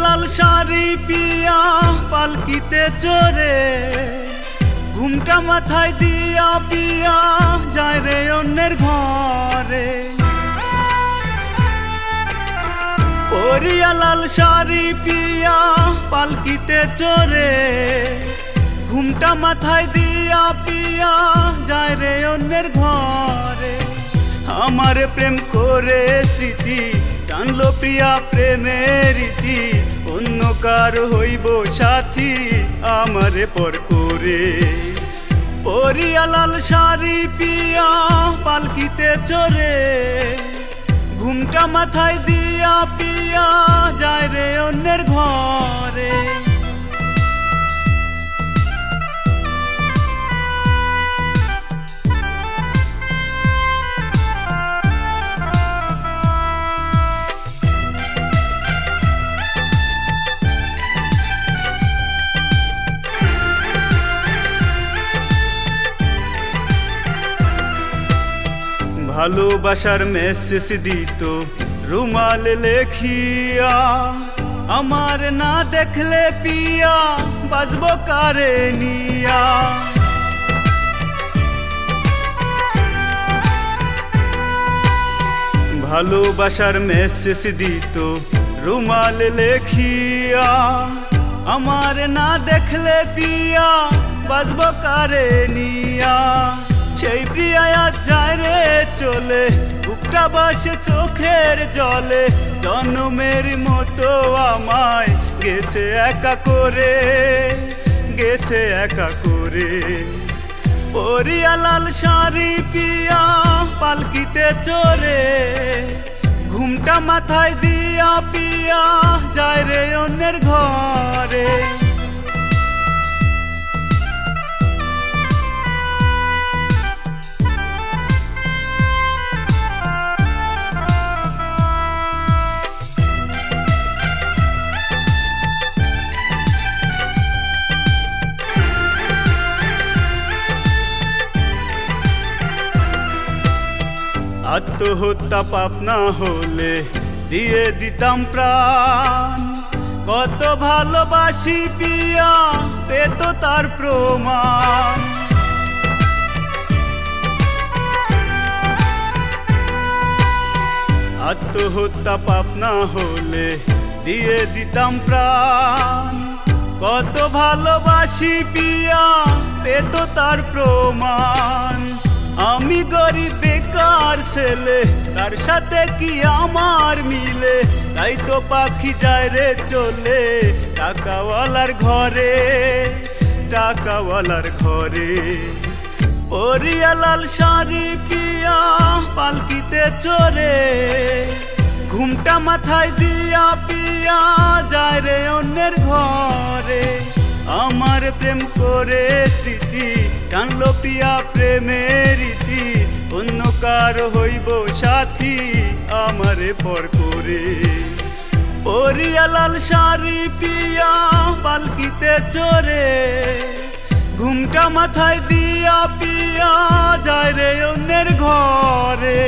লাল শাড়ি পিয়া পালকিতে চড়ে ঘুমটা মাথায় দিয়া পিয়া যায় রে অন্যের ঘরে। পরিয়া লাল শাড়ি পিয়া পালকিতে চড়ে ঘুমটা মাথায় দিয়া পিয়া যায় রে অন্যের ঘরে। আমার প্রেম করে স্মৃতি টানলো প্রিয়া প্রেমের রীতি, অন্য কার হইব সাথী আমারে পর করে। পরিয়া লাল শাড়ি পিয়া পালকিতে চড়ে ঘুমটা মাথায় দিয়া পিয়া যায় রে অন্যের ঘরে। ভালোবাসার মেসেজ দিত রুমাল লেখিয়া, আমার না দেখলে পিয়া বাজবো কারে নিয়া। ভালোবাসার মেসেজ দিত রুমাল লেখিয়া, আমার না দেখলে পিয়া বাজবো কারে নিয়া। সেই প্রিয়া যায় রে চলে বুকটা বাসে চোখের জলে, জন্মের মতো আমায় গেছে একা করে, গেছে একা করে। পরিয়া লাল শাড়ি পিয়া পালকিতে চড়ে ঘুমটা মাথায় দিয়া পিয়া যায় রে অন্যের ঘরে। আত্মহত্যা পাপ না হলে দিয়ে দিতাম প্রাণ, কত ভালোবাসি পিয়া পেত তার প্রমাণ। আত্মহত্যা পাপ না হলে দিয়ে দিতাম প্রাণ, কত ভালোবাসি পিয়া পেত তার প্রমাণ। আমি গরিব বেকার ছেলে, তার সাথে কি আমার মিলে, তাই তো পাখি যায় রে চলে টাকাওয়ালার ঘরে, টাকাওয়ালার ঘরে। পরিয়া লাল শাড়ি পিয়া পালকিতে চড়ে ঘুমটা মাথায় দিয়া পিয়া যায় রে অন্যের ঘরে। আমার প্রেম করে স্মৃতি টানলো প্রিয়া প্রেমের রীতি, অন্য কার হইব সাথী আমারে পর করে। পরিয়া লাল শাড়ি পিয়া পালকিতে চড়ে ঘুমটা মাথায় দিয়া পিয়া যায় রে অন্যের ঘরে।